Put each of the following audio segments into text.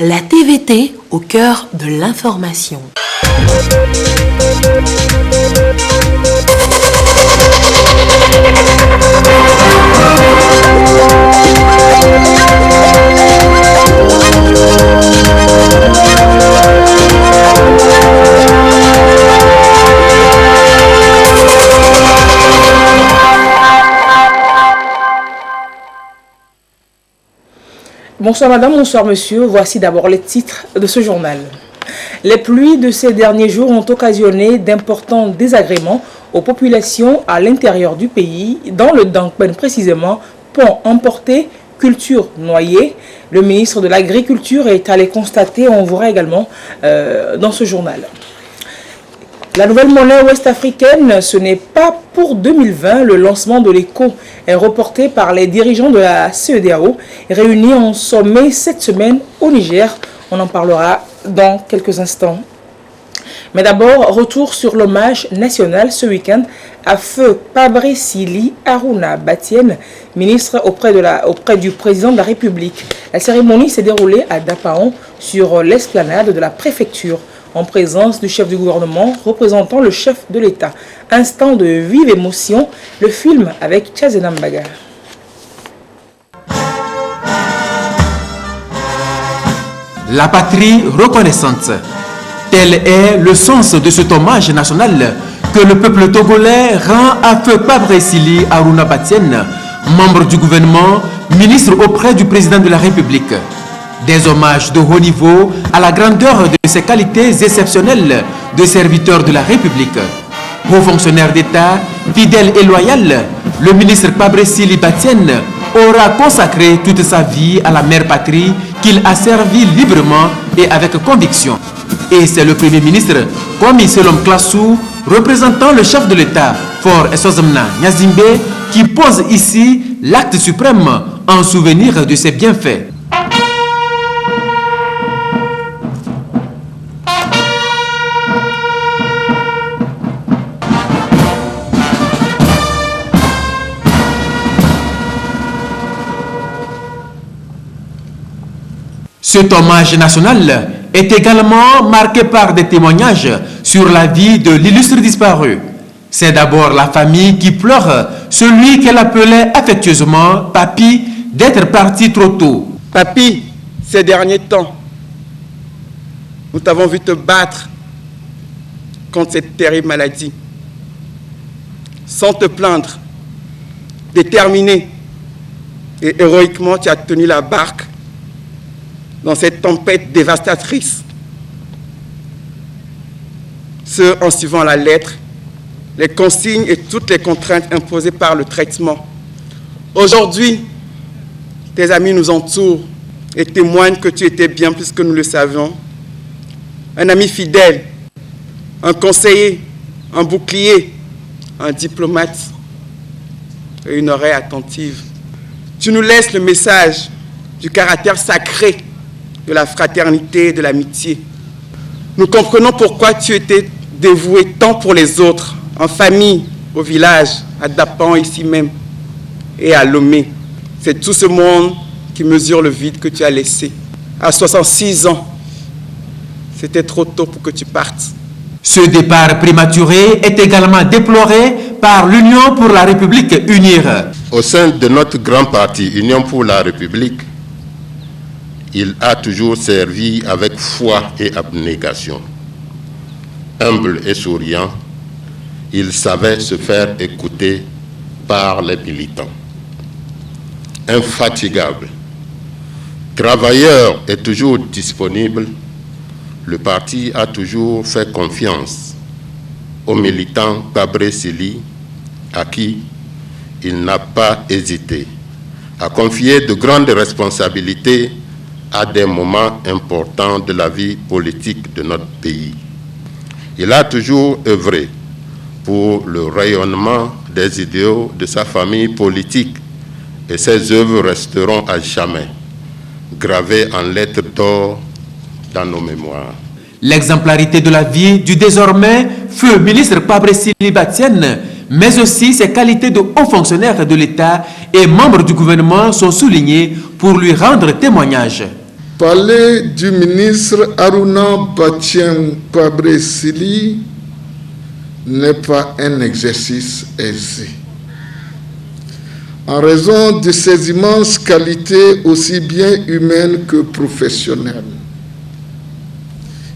La TVT au cœur de l'information. Bonsoir madame, bonsoir monsieur. Voici d'abord les titres de ce journal. Les pluies de ces derniers jours ont occasionné d'importants désagréments aux populations à l'intérieur du pays, dans le Dankpen précisément, pont emporté, culture noyée. Le ministre de l'Agriculture est allé constater, on verra également dans ce journal. La nouvelle monnaie ouest-africaine, ce n'est pas pour 2020. Le lancement de l'éco est reporté par les dirigeants de la CEDEAO, réunis en sommet cette semaine au Niger. On en parlera dans quelques instants. Mais d'abord, retour sur l'hommage national ce week-end à feu Pabre-Sili Harouna Batienne, ministre auprès du président de la République. La cérémonie s'est déroulée à Dapaon sur l'esplanade de la préfecture, en présence du chef du gouvernement représentant le chef de l'État. Instant de vive émotion, le film avec Tchazenam Bagar. La patrie reconnaissante. Tel est le sens de cet hommage national que le peuple togolais rend à feu Pabre-Sili Harouna Batienne, membre du gouvernement, ministre auprès du président de la République. Des hommages de haut niveau à la grandeur de ses qualités exceptionnelles de serviteur de la République. Haut fonctionnaire d'État, fidèle et loyal, le ministre Pabre-Sili Batienne aura consacré toute sa vie à la mère patrie qu'il a servi librement et avec conviction. Et c'est le premier ministre, Kwame Selom Klassou, représentant le chef de l'État, Fort Esozamna Nyazimbe, qui pose ici l'acte suprême en souvenir de ses bienfaits. Cet hommage national est également marqué par des témoignages sur la vie de l'illustre disparu. C'est d'abord la famille qui pleure celui qu'elle appelait affectueusement Papi d'être parti trop tôt. Papi, ces derniers temps, nous t'avons vu te battre contre cette terrible maladie. Sans te plaindre, déterminé et héroïquement, tu as tenu la barque dans cette tempête dévastatrice. Ce en suivant la lettre, les consignes et toutes les contraintes imposées par le traitement. Aujourd'hui, tes amis nous entourent et témoignent que tu étais bien plus que nous le savions. Un ami fidèle, un conseiller, un bouclier, un diplomate et une oreille attentive. Tu nous laisses le message du caractère sacré de la fraternité et de l'amitié. Nous comprenons pourquoi tu étais dévoué tant pour les autres, en famille, au village, à Dapan, ici même, et à Lomé. C'est tout ce monde qui mesure le vide que tu as laissé. À 66 ans, c'était trop tôt pour que tu partes. Ce départ prématuré est également déploré par l'Union pour la République UNIR. Au sein de notre grand parti, Union pour la République, il a toujours servi avec foi et abnégation. Humble et souriant, il savait se faire écouter par les militants. Infatigable, travailleur et toujours disponible, le parti a toujours fait confiance au militant Pabre-Sili, à qui il n'a pas hésité à confier de grandes responsabilités à des moments importants de la vie politique de notre pays. Il a toujours œuvré pour le rayonnement des idéaux de sa famille politique et ses œuvres resteront à jamais gravées en lettres d'or dans nos mémoires. L'exemplarité de la vie du désormais feu ministre Pabre-Sili Batienne, mais aussi ses qualités de haut fonctionnaire de l'État et membre du gouvernement sont soulignées pour lui rendre témoignage. Parler du ministre Aruna Bachem Kwabre-Sili n'est pas un exercice aisé. En raison de ses immenses qualités aussi bien humaines que professionnelles.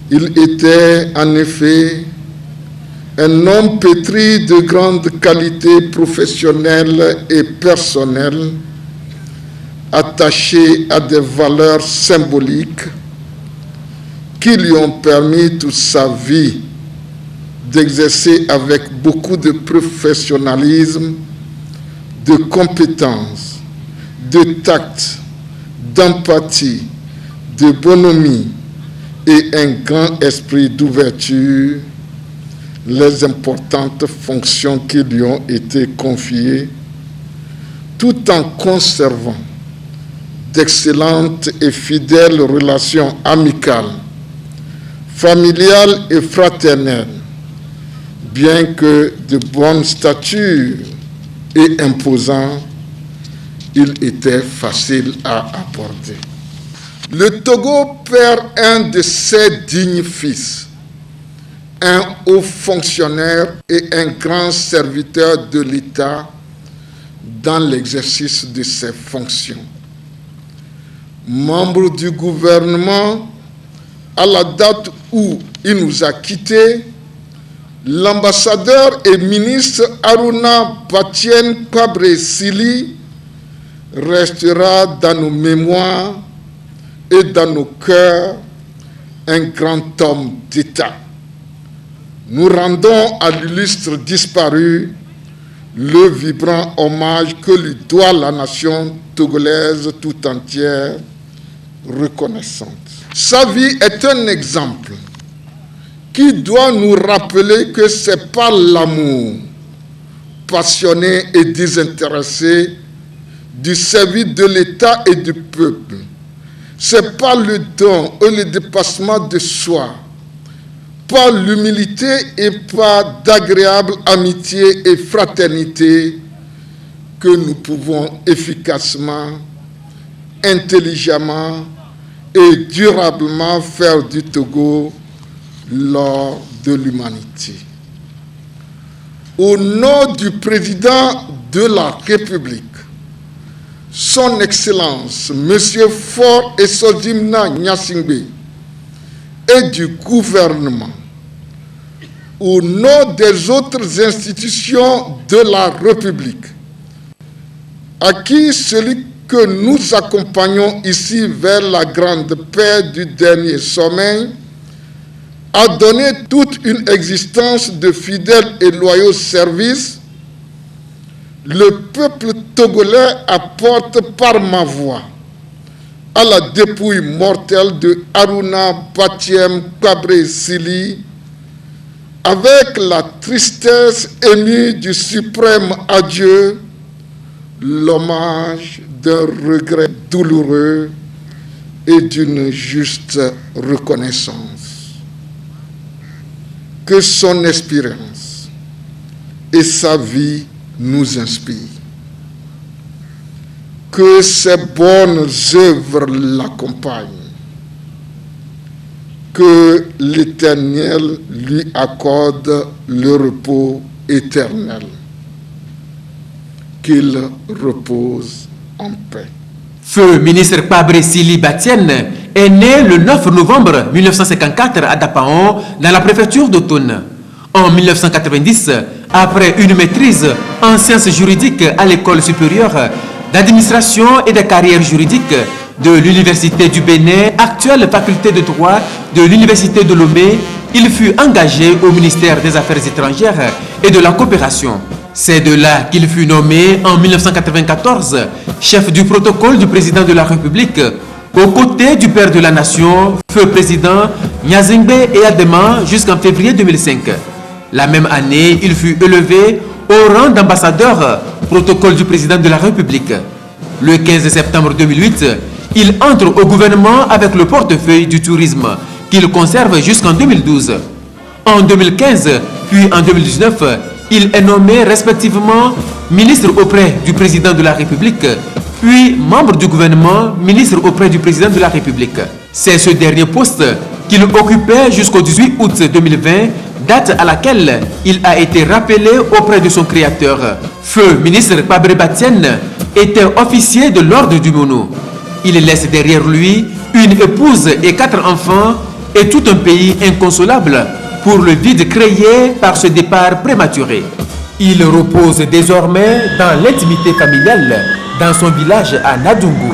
Il était en effet un homme pétri de grandes qualités professionnelles et personnelles, attaché à des valeurs symboliques qui lui ont permis toute sa vie d'exercer avec beaucoup de professionnalisme, de compétence, de tact, d'empathie, de bonhomie et un grand esprit d'ouverture les importantes fonctions qui lui ont été confiées, tout en conservant d'excellentes et fidèles relations amicales, familiales et fraternelles, bien que de bonne stature et imposant, il était facile à aborder. Le Togo perd un de ses dignes fils, un haut fonctionnaire et un grand serviteur de l'État dans l'exercice de ses fonctions. Membre du gouvernement, à la date où il nous a quittés, l'ambassadeur et ministre Aruna Bachem Kwabre-Sili restera dans nos mémoires et dans nos cœurs un grand homme d'État. Nous rendons à l'illustre disparu le vibrant hommage que lui doit la nation togolaise tout entière reconnaissante. Sa vie est un exemple qui doit nous rappeler que c'est par l'amour passionné et désintéressé du service de l'État et du peuple. C'est par le don et le dépassement de soi, par l'humilité et par d'agréables amitiés et fraternité que nous pouvons efficacement, intelligemment et durablement faire du Togo l'or de l'humanité. Au nom du président de la République, Son Excellence, M. Faure Esodimna Gnassingbé, et du gouvernement, au nom des autres institutions de la République, à qui celui que nous accompagnons ici vers la grande paix du dernier sommeil a donné toute une existence de fidèles et loyaux services, le peuple togolais apporte par ma voix à la dépouille mortelle de Aruna Bachem Kwabre-Sili, avec la tristesse émue du suprême adieu, l'hommage d'un regret douloureux et d'une juste reconnaissance. Que son espérance et sa vie nous inspirent. Que ses bonnes œuvres l'accompagnent. Que l'Éternel lui accorde le repos éternel. Qu'il repose en paix. Feu ministre Kwabre-Sili Bachem est né le 9 novembre 1954 à Dapaon, dans la préfecture d'Otone. En 1990, après une maîtrise en sciences juridiques à l'école supérieure d'administration et de carrière juridique de l'Université du Bénin, actuelle faculté de droit de l'Université de Lomé, il fut engagé au ministère des Affaires étrangères et de la coopération. C'est de là qu'il fut nommé en 1994 chef du protocole du président de la République, aux côtés du père de la nation, feu président Gnassingbé Eyadema, jusqu'en février 2005. La même année, il fut élevé au rang d'ambassadeur protocole du président de la République. Le 15 septembre 2008, il entre au gouvernement avec le portefeuille du tourisme qu'il conserve jusqu'en 2012. En 2015, puis en 2019, il est nommé respectivement ministre auprès du président de la République, puis membre du gouvernement, ministre auprès du président de la République. C'est ce dernier poste qu'il occupait jusqu'au 18 août 2020, date à laquelle il a été rappelé auprès de son créateur. Feu ministre Pabré Batienne était officier de l'ordre du Mono. Il laisse derrière lui une épouse et 4 enfants et tout un pays inconsolable pour le vide créé par ce départ prématuré. Il repose désormais dans l'intimité familiale dans son village à Nadungu.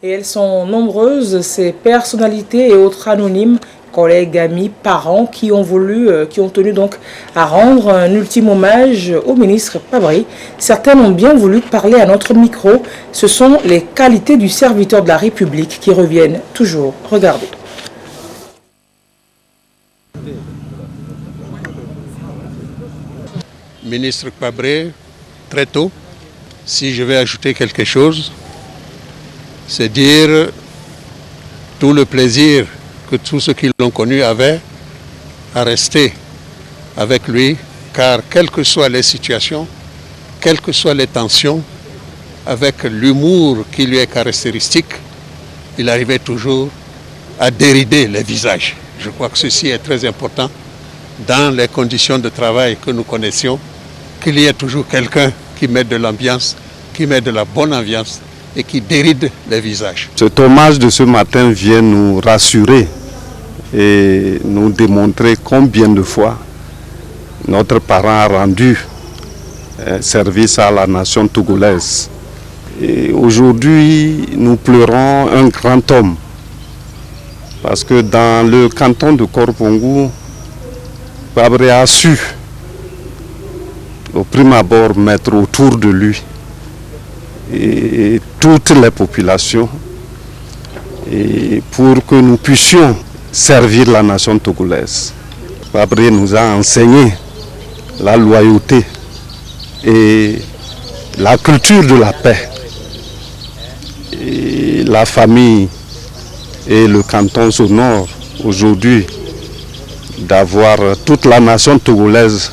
Et elles sont nombreuses, ces personnalités et autres anonymes, collègues, amis, parents qui ont tenu donc à rendre un ultime hommage au ministre Pabré. Certains ont bien voulu parler à notre micro. Ce sont les qualités du serviteur de la République qui reviennent toujours. Regardez. Ministre Pabré, très tôt, si je vais ajouter quelque chose, c'est dire tout le plaisir que tous ceux qui l'ont connu avaient à rester avec lui, car quelles que soient les situations, quelles que soient les tensions, avec l'humour qui lui est caractéristique, il arrivait toujours à dérider les visages. Je crois que ceci est très important dans les conditions de travail que nous connaissions, qu'il y ait toujours quelqu'un qui met de l'ambiance, qui met de la bonne ambiance et qui déride les visages. Cet hommage de ce matin vient nous rassurer et nous démontrer combien de fois notre parent a rendu service à la nation togolaise. Et aujourd'hui, nous pleurons un grand homme parce que dans le canton de Korpongu, Pabré a su au prime abord mettre autour de lui et toutes les populations et pour que nous puissions servir la nation togolaise. Pabré nous a enseigné la loyauté et la culture de la paix. Et la famille et le canton s'honorent aujourd'hui d'avoir toute la nation togolaise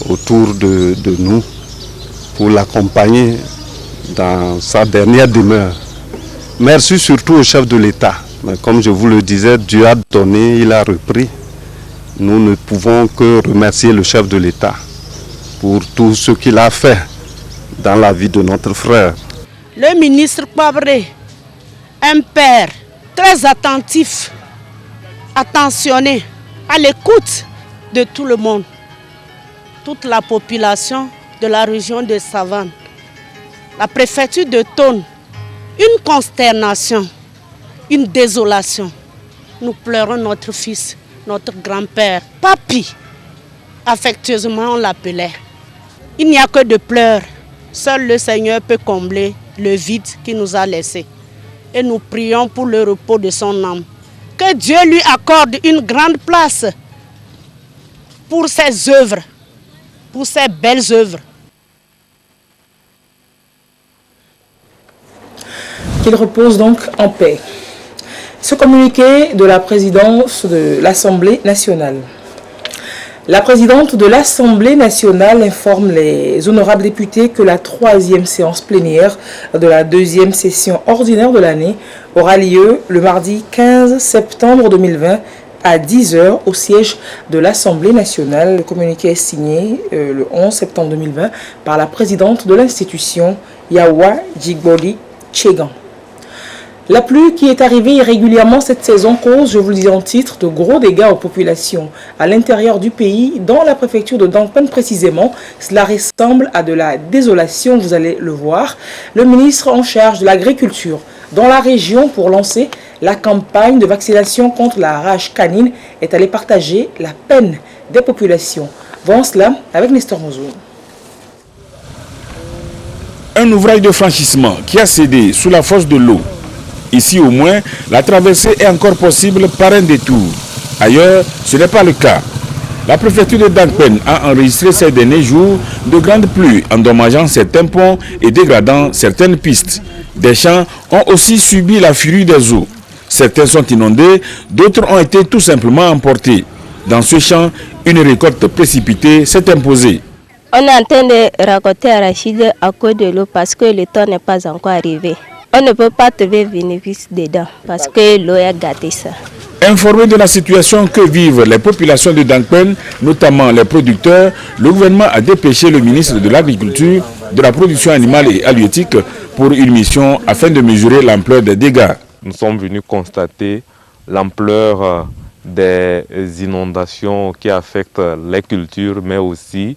autour de nous pour l'accompagner dans sa dernière demeure. Merci surtout au chef de l'État. Mais comme je vous le disais, Dieu a donné, il a repris. Nous ne pouvons que remercier le chef de l'État pour tout ce qu'il a fait dans la vie de notre frère. Le ministre Pabré, un père très attentif, attentionné, à l'écoute de tout le monde, toute la population de la région de Savane, la préfecture de Tone, une consternation, une désolation. Nous pleurons notre fils, notre grand-père, Papi, affectueusement on l'appelait. Il n'y a que de pleurs, seul le Seigneur peut combler le vide qu'il nous a laissé. Et nous prions pour le repos de son âme. Que Dieu lui accorde une grande place pour ses œuvres, pour ses belles œuvres. Qu'il repose donc en paix. Ce communiqué de la présidence de l'Assemblée nationale. La présidente de l'Assemblée nationale informe les honorables députés que la 3e séance plénière de la 2e session ordinaire de l'année aura lieu le mardi 15 septembre 2020 à 10 h au siège de l'Assemblée nationale. Le communiqué est signé le 11 septembre 2020 par la présidente de l'institution, Yawa Jigboli Tchegan. La pluie qui est arrivée irrégulièrement cette saison cause, je vous le dis en titre, de gros dégâts aux populations. À l'intérieur du pays, dans la préfecture de Dangpen précisément, cela ressemble à de la désolation, vous allez le voir. Le ministre en charge de l'agriculture dans la région pour lancer la campagne de vaccination contre la rage canine est allé partager la peine des populations. Voyons cela avec Nestor Mozo. Un ouvrage de franchissement qui a cédé sous la force de l'eau. Ici au moins, la traversée est encore possible par un détour. Ailleurs, ce n'est pas le cas. La préfecture de Dangpen a enregistré ces derniers jours de grandes pluies, endommageant certains ponts et dégradant certaines pistes. Des champs ont aussi subi la furie des eaux. Certains sont inondés, d'autres ont été tout simplement emportés. Dans ce champ, une récolte précipitée s'est imposée. On est en train de récolter arachide à cause de l'eau parce que le temps n'est pas encore arrivé. On ne peut pas trouver bénéfice dedans parce que l'eau a gâté ça. Informé de la situation que vivent les populations de Dankpen, notamment les producteurs, le gouvernement a dépêché le ministre de l'Agriculture, de la Production animale et halieutique pour une mission afin de mesurer l'ampleur des dégâts. Nous sommes venus constater l'ampleur des inondations qui affectent les cultures, mais aussi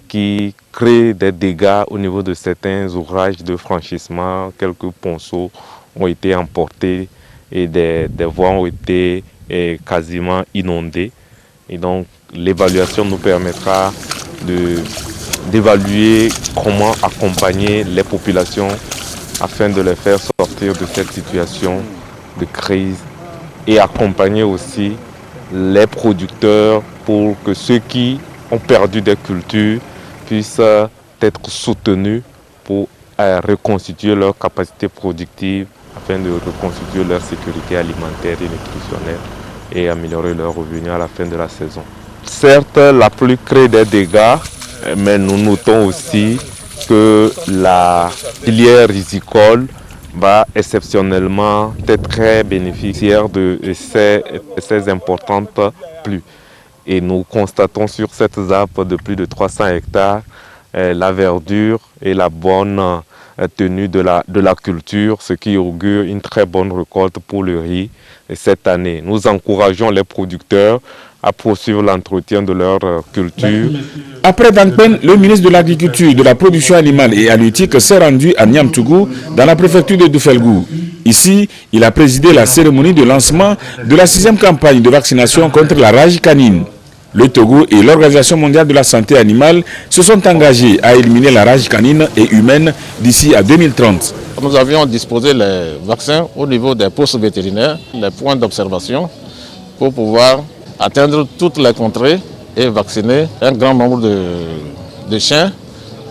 qui créent des dégâts au niveau de certains ouvrages de franchissement. Quelques ponceaux ont été emportés et des voies ont été quasiment inondées. Et donc l'évaluation nous permettra d'évaluer comment accompagner les populations afin de les faire sortir de cette situation de crise et accompagner aussi les producteurs pour que ceux qui ont perdu des cultures puissent être soutenus pour reconstituer leur capacité productive afin de reconstituer leur sécurité alimentaire et nutritionnelle et améliorer leurs revenus à la fin de la saison. Certes, la pluie crée des dégâts, mais nous notons aussi que la filière risicole va exceptionnellement être très bénéficiaire de ces importantes pluies. Et nous constatons sur cette ZAP de plus de 300 hectares la verdure et la bonne tenue de la culture, ce qui augure une très bonne récolte pour le riz cette année. Nous encourageons les producteurs à poursuivre l'entretien de leur culture. Après Dankpen, le ministre de l'Agriculture, de la Production animale et halieutique s'est rendu à Niamtougou, dans la préfecture de Doufelgou. Ici, il a présidé la cérémonie de lancement de la 6e campagne de vaccination contre la rage canine. Le Togo et l'Organisation mondiale de la santé animale se sont engagés à éliminer la rage canine et humaine d'ici à 2030. Nous avions disposé les vaccins au niveau des postes vétérinaires, les points d'observation, pour pouvoir atteindre toutes les contrées et vacciner un grand nombre de chiens,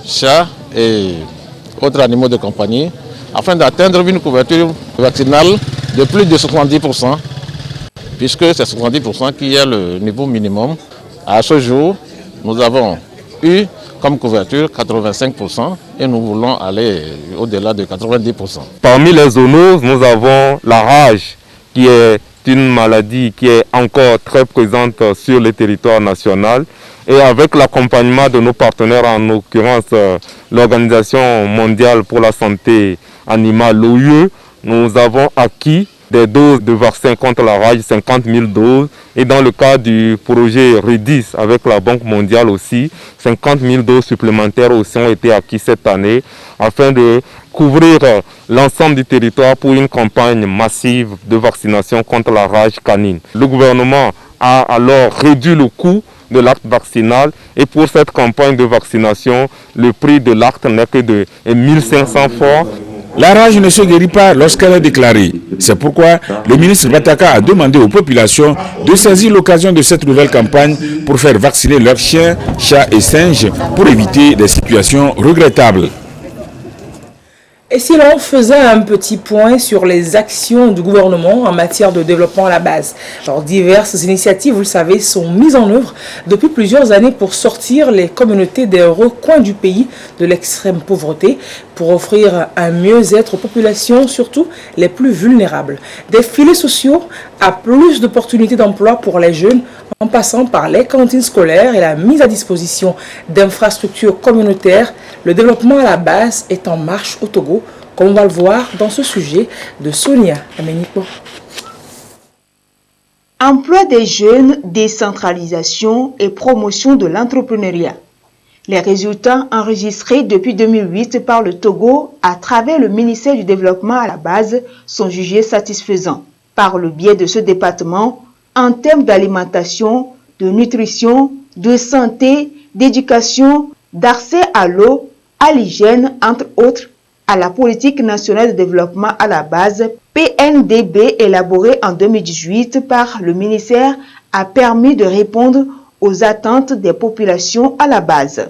chats et autres animaux de compagnie, afin d'atteindre une couverture vaccinale de plus de 70%, puisque c'est 70% qui est le niveau minimum. À ce jour, nous avons eu comme couverture 85% et nous voulons aller au-delà de 90%. Parmi les zoonoses, nous avons la rage qui est une maladie qui est encore très présente sur le territoire national. Et avec l'accompagnement de nos partenaires, en l'occurrence l'Organisation mondiale pour la santé animale, l'OIE, nous avons acquis des doses de vaccins contre la rage, 50 000 doses. Et dans le cadre du projet REDIS avec la Banque mondiale aussi, 50 000 doses supplémentaires aussi ont été acquises cette année afin de couvrir l'ensemble du territoire pour une campagne massive de vaccination contre la rage canine. Le gouvernement a alors réduit le coût de l'acte vaccinal et pour cette campagne de vaccination, le prix de l'acte n'est que de 1 500 francs. La rage ne se guérit pas lorsqu'elle est déclarée. C'est pourquoi le ministre Bataka a demandé aux populations de saisir l'occasion de cette nouvelle campagne pour faire vacciner leurs chiens, chats et singes pour éviter des situations regrettables. Et si l'on faisait un petit point sur les actions du gouvernement en matière de développement à la base. Alors, diverses initiatives, vous le savez, sont mises en œuvre depuis plusieurs années pour sortir les communautés des recoins du pays de l'extrême pauvreté, pour offrir un mieux-être aux populations, surtout les plus vulnérables. Des filets sociaux à plus d'opportunités d'emploi pour les jeunes, en passant par les cantines scolaires et la mise à disposition d'infrastructures communautaires. Le développement à la base est en marche au Togo, comme on va le voir dans ce sujet de Sonia Ameniko. Emploi des jeunes, décentralisation et promotion de l'entrepreneuriat. Les résultats enregistrés depuis 2008 par le Togo à travers le ministère du Développement à la base sont jugés satisfaisants. Par le biais de ce département, en termes d'alimentation, de nutrition, de santé, d'éducation, d'accès à l'eau, à l'hygiène, entre autres, à la politique nationale de développement à la base, PNDB élaborée en 2018 par le ministère a permis de répondre aux attentes des populations à la base.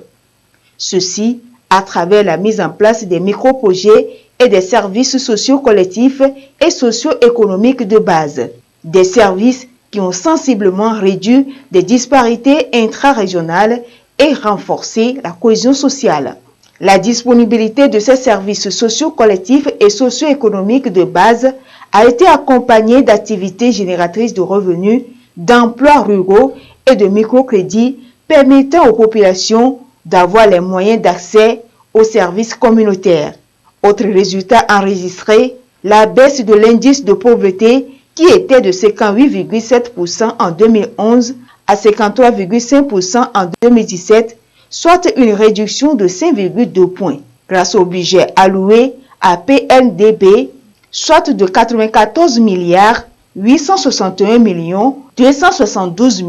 Ceci à travers la mise en place des micro-projets et des services sociaux collectifs et socio-économiques de base. Des services qui ont sensiblement réduit des disparités intra-régionales et renforcé la cohésion sociale. La disponibilité de ces services sociaux collectifs et socio-économiques de base a été accompagnée d'activités génératrices de revenus, d'emplois ruraux et de microcrédits permettant aux populations d'avoir les moyens d'accès aux services communautaires. Autre résultat enregistré, la baisse de l'indice de pauvreté qui était de 58,7% en 2011 à 53,5% en 2017, soit une réduction de 5,2 points, grâce au budget alloué à PNDB, soit de 94 milliards 861 millions 272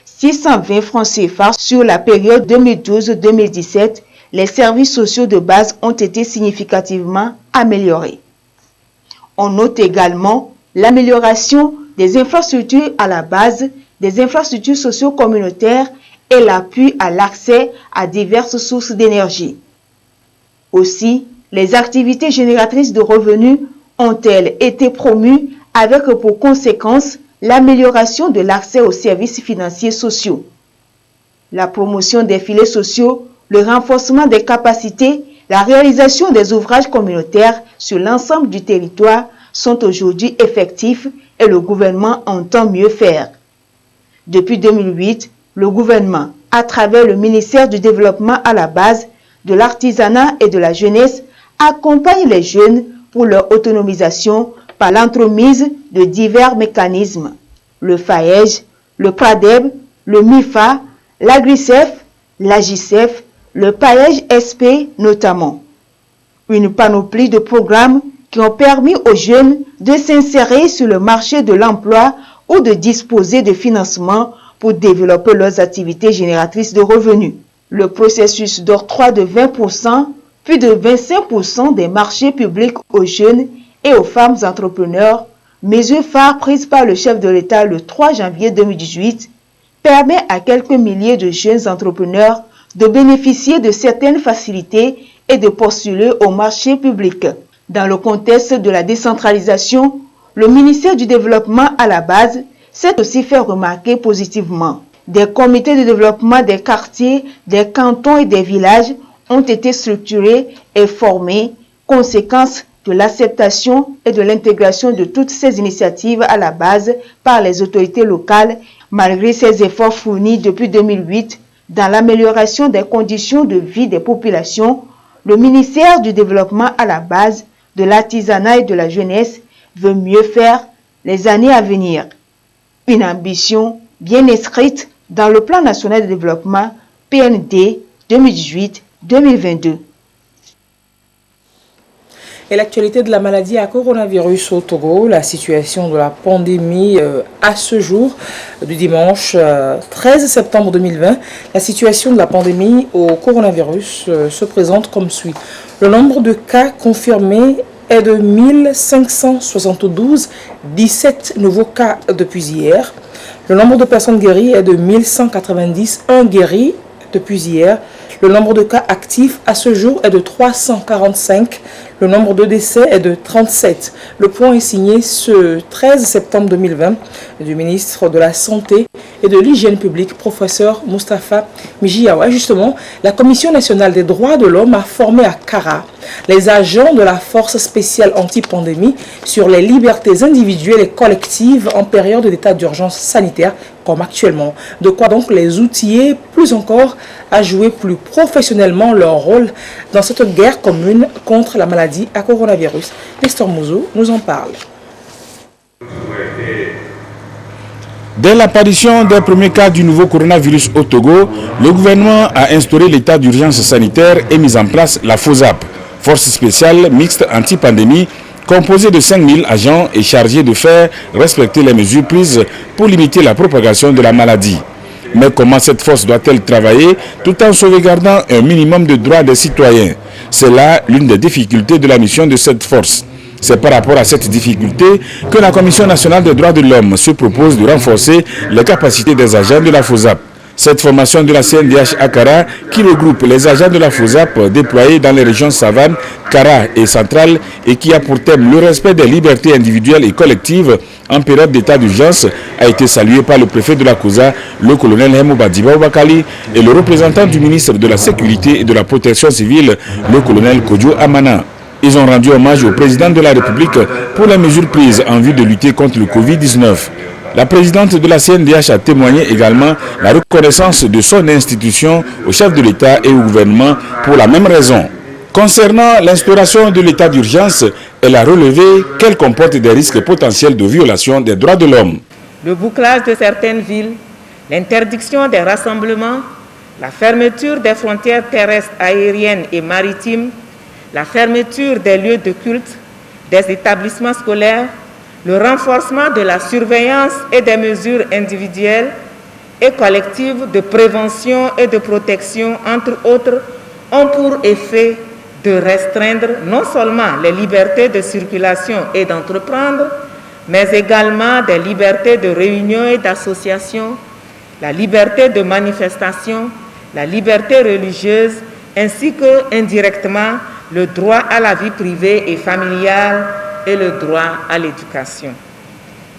620 francs CFA sur la période 2012-2017. Les services sociaux de base ont été significativement améliorés. On note également l'amélioration des infrastructures à la base, des infrastructures socio-communautaires et l'appui à l'accès à diverses sources d'énergie. Aussi, les activités génératrices de revenus ont-elles été promues avec pour conséquence l'amélioration de l'accès aux services financiers sociaux. La promotion des filets sociaux, le renforcement des capacités, la réalisation des ouvrages communautaires sur l'ensemble du territoire sont aujourd'hui effectifs et le gouvernement entend mieux faire. Depuis 2008, le gouvernement, à travers le ministère du Développement à la base, de l'artisanat et de la jeunesse, accompagne les jeunes pour leur autonomisation par l'entremise de divers mécanismes. Le FAEJ, le PRADEB, le MIFA, l'AGRICEF, l'AGICEF, le PAEJ-SP notamment. Une panoplie de programmes qui ont permis aux jeunes de s'insérer sur le marché de l'emploi ou de disposer de financements pour développer leurs activités génératrices de revenus. Le processus d'octroi de 20%, puis de 25% des marchés publics aux jeunes et aux femmes entrepreneurs, mesure phare prise par le chef de l'État le 3 janvier 2018, permet à quelques milliers de jeunes entrepreneurs de bénéficier de certaines facilités et de postuler au marché public. Dans le contexte de la décentralisation, le ministère du Développement à la base s'est aussi fait remarquer positivement. Des comités de développement des quartiers, des cantons et des villages ont été structurés et formés, conséquence de l'acceptation et de l'intégration de toutes ces initiatives à la base par les autorités locales, malgré ces efforts fournis depuis 2008 dans l'amélioration des conditions de vie des populations. Le ministère du Développement à la base, de l'artisanat et de la jeunesse veut mieux faire les années à venir. Une ambition bien inscrite dans le plan national de développement PND 2018-2022. Et l'actualité de la maladie à coronavirus au Togo, la situation de la pandémie à ce jour du dimanche 13 septembre 2020, la situation de la pandémie au coronavirus se présente comme suit. Le nombre de cas confirmés est de 1572, 17 nouveaux cas depuis hier. Le nombre de personnes guéries est de 1190, 1 guéri depuis hier. Le nombre de cas actifs à ce jour est de 345. Le nombre de décès est de 37. Le point est signé ce 13 septembre 2020 du ministre de la Santé et de l'Hygiène publique, professeur Moustapha Mijiawa. Justement, la Commission nationale des droits de l'homme a formé à Kara les agents de la force spéciale anti-pandémie sur les libertés individuelles et collectives en période d'état d'urgence sanitaire comme actuellement. De quoi donc les outiller plus encore à jouer plus professionnellement leur rôle dans cette guerre commune contre la maladie à coronavirus. Nestor Mouzo nous en parle. Dès l'apparition des premiers cas du nouveau coronavirus au Togo, le gouvernement a instauré l'état d'urgence sanitaire et mis en place la FOSAP, Force spéciale mixte anti-pandémie, composée de 5000 agents et chargée de faire respecter les mesures prises pour limiter la propagation de la maladie. Mais comment cette force doit-elle travailler tout en sauvegardant un minimum de droits des citoyens? C'est là l'une des difficultés de la mission de cette force. C'est par rapport à cette difficulté que la Commission nationale des droits de l'homme se propose de renforcer les capacités des agents de la FOSAP. Cette formation de la CNDH à Kara, qui regroupe les agents de la FOSAP déployés dans les régions Savane, Kara et Centrale et qui a pour thème le respect des libertés individuelles et collectives en période d'état d'urgence, a été saluée par le préfet de la COSA, le colonel Hemo Badiba Bakali, et le représentant du ministre de la Sécurité et de la Protection civile, le colonel Kodjo Amana. Ils ont rendu hommage au président de la République pour les mesures prises en vue de lutter contre le Covid-19. La présidente de la CNDH a témoigné également la reconnaissance de son institution au chef de l'État et au gouvernement pour la même raison. Concernant l'instauration de l'état d'urgence, elle a relevé qu'elle comporte des risques potentiels de violation des droits de l'homme. Le bouclage de certaines villes, l'interdiction des rassemblements, la fermeture des frontières terrestres, aériennes et maritimes, la fermeture des lieux de culte, des établissements scolaires, le renforcement de la surveillance et des mesures individuelles et collectives de prévention et de protection, entre autres, ont pour effet de restreindre non seulement les libertés de circulation et d'entreprendre, mais également des libertés de réunion et d'association, la liberté de manifestation, la liberté religieuse, ainsi que, indirectement, le droit à la vie privée et familiale et le droit à l'éducation.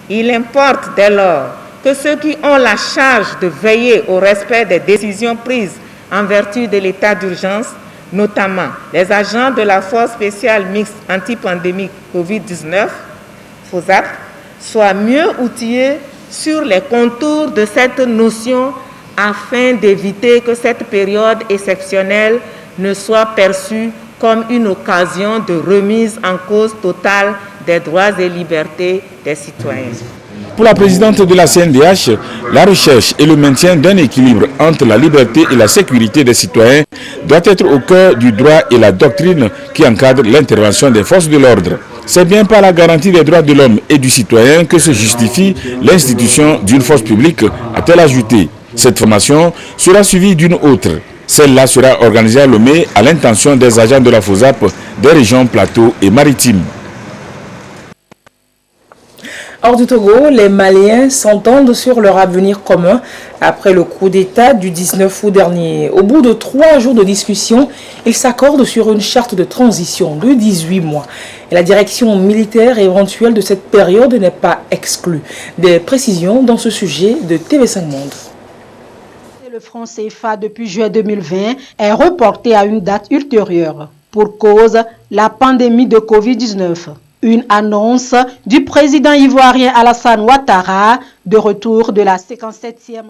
Il importe dès lors que ceux qui ont la charge de veiller au respect des décisions prises en vertu de l'état d'urgence, notamment les agents de la Force spéciale mixte antipandémique Covid-19, FOSAP, soient mieux outillés sur les contours de cette notion afin d'éviter que cette période exceptionnelle ne soit perçue comme une occasion de remise en cause totale des droits et libertés des citoyens. Pour la présidente de la CNDH, la recherche et le maintien d'un équilibre entre la liberté et la sécurité des citoyens doit être au cœur du droit et la doctrine qui encadre l'intervention des forces de l'ordre. C'est bien par la garantie des droits de l'homme et du citoyen que se justifie l'institution d'une force publique, a-t-elle ajouté. Cette formation sera suivie d'une autre. Celle-là sera organisée à Lomé à l'intention des agents de la FOSAP des régions Plateau et Maritimes. Hors du Togo, les Maliens s'entendent sur leur avenir commun après le coup d'État du 19 août dernier. Au bout de 3 jours de discussion, ils s'accordent sur une charte de transition de 18 mois. Et la direction militaire éventuelle de cette période n'est pas exclue. Des précisions dans ce sujet de TV5 Monde. Le franc CFA depuis juin 2020 est reporté à une date ultérieure pour cause la pandémie de Covid-19. Une annonce du président ivoirien Alassane Ouattara de retour de la 57e.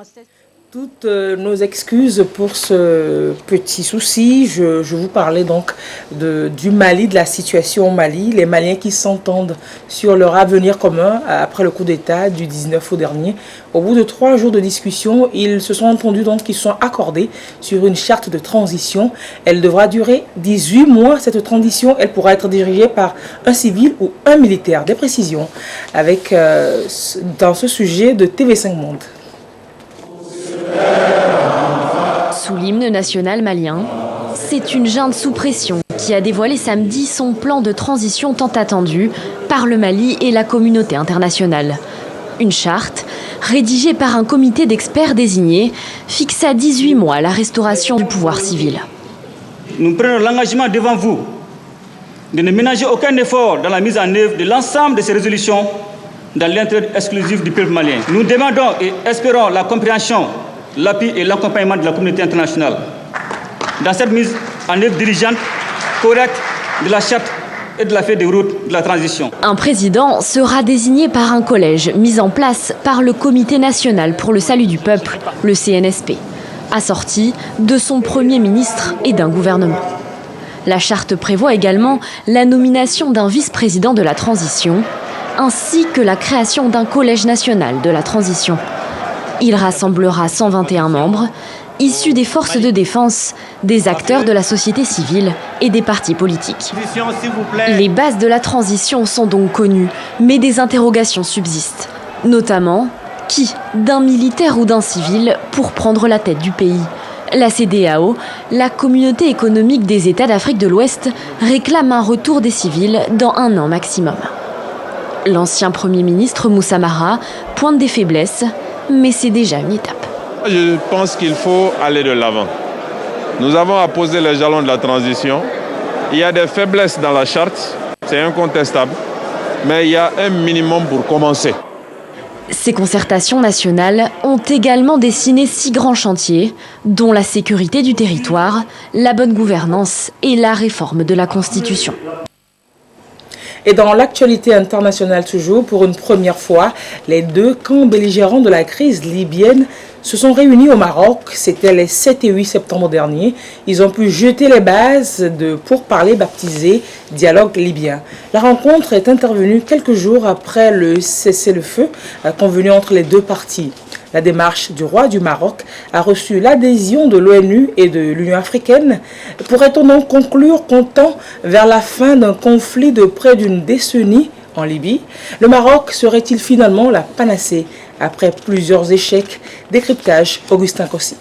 Toutes nos excuses pour ce petit souci. Je vous parlais donc du Mali, de la situation au Mali. Les Maliens qui s'entendent sur leur avenir commun après le coup d'État du 19 août dernier. Au bout de 3 jours de discussion, ils se sont entendus, donc ils sont accordés sur une charte de transition. Elle devra durer 18 mois. Cette transition, elle pourra être dirigée par un civil ou un militaire. Des précisions avec dans ce sujet de TV5 Monde. Sous l'hymne national malien, c'est une junte sous pression qui a dévoilé samedi son plan de transition tant attendu par le Mali et la communauté internationale. Une charte rédigée par un comité d'experts désigné fixe à 18 mois la restauration du pouvoir civil. Nous prenons l'engagement devant vous de ne ménager aucun effort dans la mise en œuvre de l'ensemble de ces résolutions dans l'intérêt exclusif du peuple malien. Nous demandons et espérons la compréhension, l'appui et l'accompagnement de la communauté internationale dans cette mise en œuvre diligente, correcte de la charte et de la feuille de route de la transition. Un président sera désigné par un collège mis en place par le Comité national pour le salut du peuple, le CNSP, assorti de son premier ministre et d'un gouvernement. La charte prévoit également la nomination d'un vice-président de la transition, ainsi que la création d'un collège national de la transition. Il rassemblera 121 membres, issus des forces de défense, des acteurs de la société civile et des partis politiques. Les bases de la transition sont donc connues, mais des interrogations subsistent. Notamment, qui, d'un militaire ou d'un civil, pour prendre la tête du pays ? La CEDEAO, la communauté économique des États d'Afrique de l'Ouest, réclame un retour des civils dans 1 an maximum. L'ancien Premier ministre Moussa Mara pointe des faiblesses, mais c'est déjà une étape. Je pense qu'il faut aller de l'avant. Nous avons à poser les jalons de la transition. Il y a des faiblesses dans la charte, c'est incontestable, mais il y a un minimum pour commencer. Ces concertations nationales ont également dessiné 6 grands chantiers, dont la sécurité du territoire, la bonne gouvernance et la réforme de la Constitution. Et dans l'actualité internationale toujours, pour une première fois, les 2 camps belligérants de la crise libyenne se sont réunis au Maroc. C'était les 7 et 8 septembre dernier. Ils ont pu jeter les bases de pourparlers baptisés Dialogue libyen. La rencontre est intervenue quelques jours après le cessez-le-feu convenu entre les 2 parties. La démarche du roi du Maroc a reçu l'adhésion de l'ONU et de l'Union africaine. Pourrait-on donc conclure comptant vers la fin d'un conflit de près d'une décennie en Libye? Le Maroc serait-il finalement la panacée après plusieurs échecs? Décryptage, Augustin Kossi.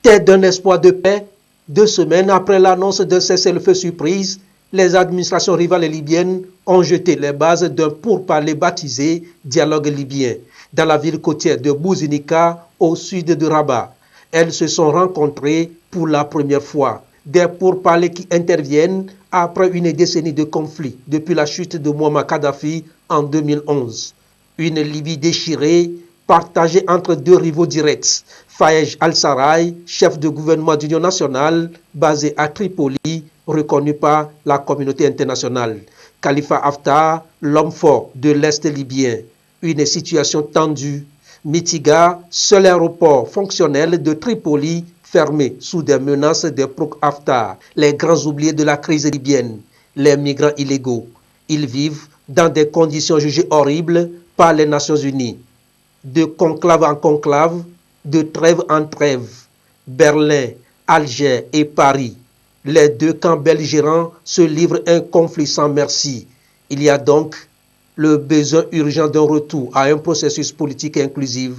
Tête d'un espoir de paix, 2 semaines après l'annonce d'un cessez-le-feu surprise, les administrations rivales libyennes ont jeté les bases d'un pourparler baptisé Dialogue libyen dans la ville côtière de Bouzinika, au sud de Rabat. Elles se sont rencontrées pour la première fois. Des pourparlers qui interviennent après une décennie de conflit depuis la chute de Muammar Kadhafi en 2011. Une Libye déchirée, partagée entre 2 rivaux directs. Fayez al-Sarraj, chef de gouvernement d'union nationale, basé à Tripoli, reconnu par la communauté internationale. Khalifa Haftar, l'homme fort de l'Est libyen. Une situation tendue. Mitiga, seul aéroport fonctionnel de Tripoli, fermé sous des menaces des procs Haftar. Les grands oubliés de la crise libyenne, les migrants illégaux. Ils vivent dans des conditions jugées horribles par les Nations Unies. De conclave en conclave, de trêve en trêve. Berlin, Alger et Paris. Les 2 camps belligérants se livrent un conflit sans merci. Il y a donc le besoin urgent d'un retour à un processus politique inclusif.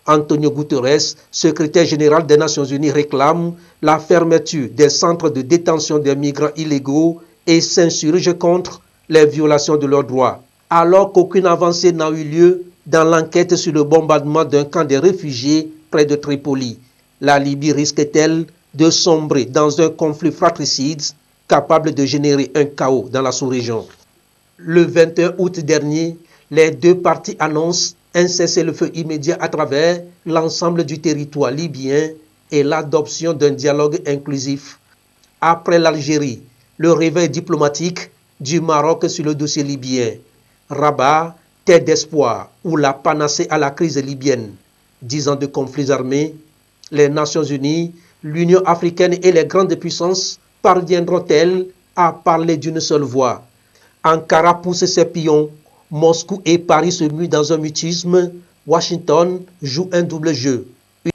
Antonio Guterres, secrétaire général des Nations Unies, réclame la fermeture des centres de détention des migrants illégaux et s'insurge contre les violations de leurs droits. Alors qu'aucune avancée n'a eu lieu dans l'enquête sur le bombardement d'un camp de réfugiés près de Tripoli, la Libye risque-t-elle de sombrer dans un conflit fratricide capable de générer un chaos dans la sous-région? Le 21 août dernier, les 2 parties annoncent un cessez-le-feu immédiat à travers l'ensemble du territoire libyen et l'adoption d'un dialogue inclusif. Après l'Algérie, le réveil diplomatique du Maroc sur le dossier libyen. Rabat, terre d'espoir ou la panacée à la crise libyenne. 10 ans de conflits armés, les Nations Unies, l'Union africaine et les grandes puissances parviendront-elles à parler d'une seule voix? Ankara pousse ses pions, Moscou et Paris se muent dans un mutisme, Washington joue un double jeu.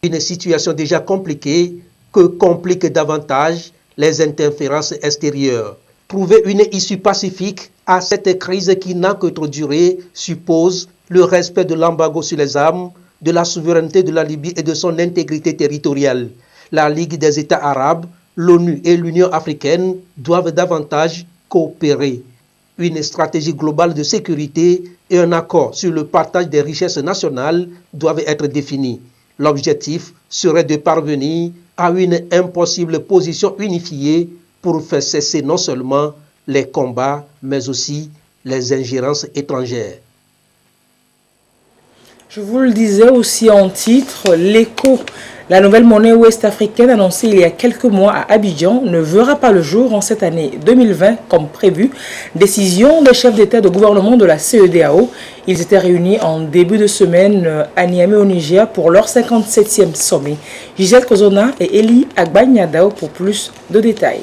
Une situation déjà compliquée que complique davantage les interférences extérieures. Trouver une issue pacifique à cette crise qui n'a que trop duré suppose le respect de l'embargo sur les armes, de la souveraineté de la Libye et de son intégrité territoriale. La Ligue des États arabes, l'ONU et l'Union africaine doivent davantage coopérer. Une stratégie globale de sécurité et un accord sur le partage des richesses nationales doivent être définis. L'objectif serait de parvenir à une impossible position unifiée pour faire cesser non seulement les combats, mais aussi les ingérences étrangères. Je vous le disais aussi en titre, l'ECO, la nouvelle monnaie ouest-africaine annoncée il y a quelques mois à Abidjan, ne verra pas le jour en cette année 2020 comme prévu. Décision des chefs d'État et de gouvernement de la CEDEAO. Ils étaient réunis en début de semaine à Niamey au Niger pour leur 57e sommet. Gisèle Kozona et Eli Agbanyadao pour plus de détails.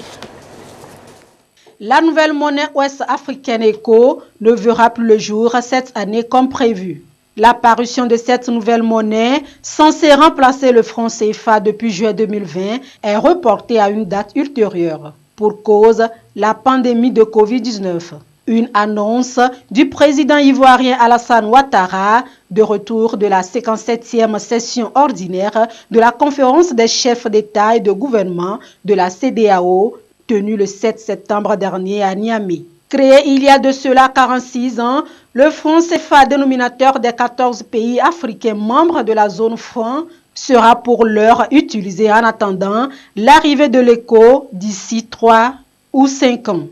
La nouvelle monnaie ouest-africaine ECO ne verra plus le jour cette année comme prévu. La parution de cette nouvelle monnaie, censée remplacer le franc CFA depuis juin 2020, est reportée à une date ultérieure. Pour cause, la pandémie de Covid-19. Une annonce du président ivoirien Alassane Ouattara de retour de la 57e session ordinaire de la conférence des chefs d'État et de gouvernement de la CEDEAO tenue le 7 septembre dernier à Niamey. Créé il y a de cela 46 ans, le franc CFA dénominateur des 14 pays africains membres de la zone franc sera pour l'heure utilisé en attendant l'arrivée de l'ECO d'ici 3 ou 5 ans.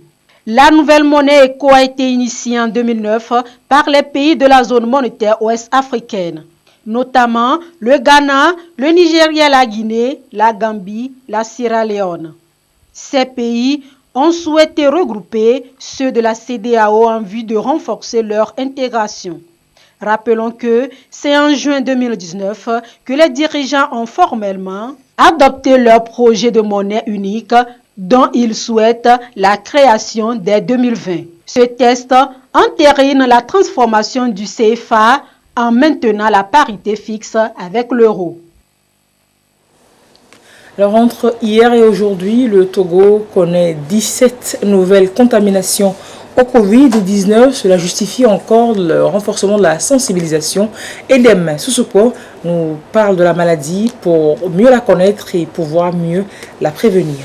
La nouvelle monnaie ECO a été initiée en 2009 par les pays de la zone monétaire ouest africaine, notamment le Ghana, le Nigeria, la Guinée, la Gambie, la Sierra Leone. Ces pays ont souhaité regrouper ceux de la CEDEAO en vue de renforcer leur intégration. Rappelons que c'est en juin 2019 que les dirigeants ont formellement adopté leur projet de monnaie unique dont ils souhaitent la création dès 2020. Ce test entérine la transformation du CFA en maintenant la parité fixe avec l'euro. Alors, entre hier et aujourd'hui, le Togo connaît 17 nouvelles contaminations au Covid-19. Cela justifie encore le renforcement de la sensibilisation et des mains. Sous ce point, nous parle de la maladie pour mieux la connaître et pouvoir mieux la prévenir.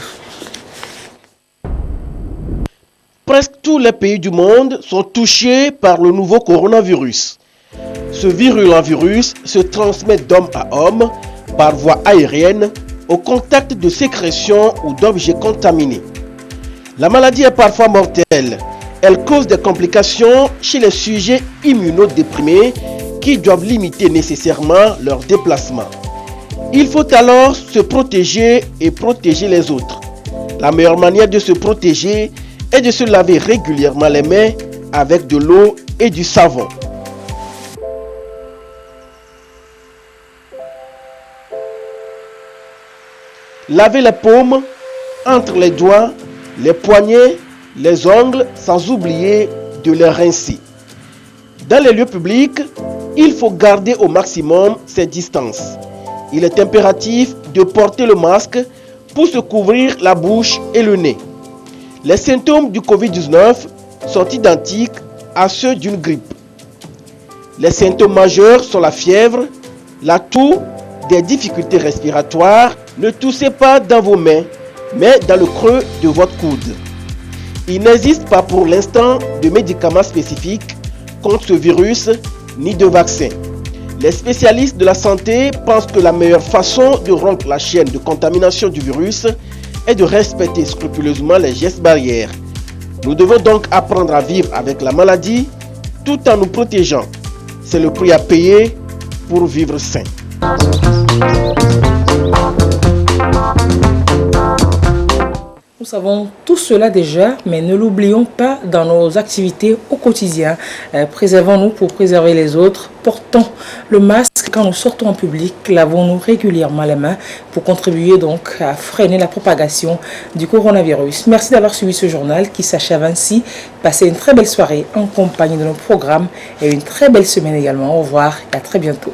Presque tous les pays du monde sont touchés par le nouveau coronavirus. Ce virulent virus se transmet d'homme à homme par voie aérienne au contact de sécrétions ou d'objets contaminés. La maladie est parfois mortelle. Elle cause des complications chez les sujets immunodéprimés qui doivent limiter nécessairement leur déplacement. Il faut alors se protéger et protéger les autres. La meilleure manière de se protéger est de se laver régulièrement les mains avec de l'eau et du savon. Lavez les paumes, entre les doigts, les poignets, les ongles, sans oublier de les rincer. Dans les lieux publics, il faut garder au maximum ces distances. Il est impératif de porter le masque pour se couvrir la bouche et le nez. Les symptômes du Covid-19 sont identiques à ceux d'une grippe. Les symptômes majeurs sont la fièvre, la toux, des difficultés respiratoires. Ne toussez pas dans vos mains, mais dans le creux de votre coude. Il n'existe pas pour l'instant de médicaments spécifiques contre ce virus, ni de vaccin. Les spécialistes de la santé pensent que la meilleure façon de rompre la chaîne de contamination du virus est de respecter scrupuleusement les gestes barrières. Nous devons donc apprendre à vivre avec la maladie tout en nous protégeant. C'est le prix à payer pour vivre sain. Nous savons tout cela déjà, mais ne l'oublions pas dans nos activités au quotidien. Préservons-nous pour préserver les autres. Portons le masque quand nous sortons en public. Lavons-nous régulièrement les mains pour contribuer donc à freiner la propagation du coronavirus. Merci d'avoir suivi ce journal qui s'achève ainsi. Passez une très belle soirée en compagnie de nos programmes et une très belle semaine également. Au revoir et à très bientôt.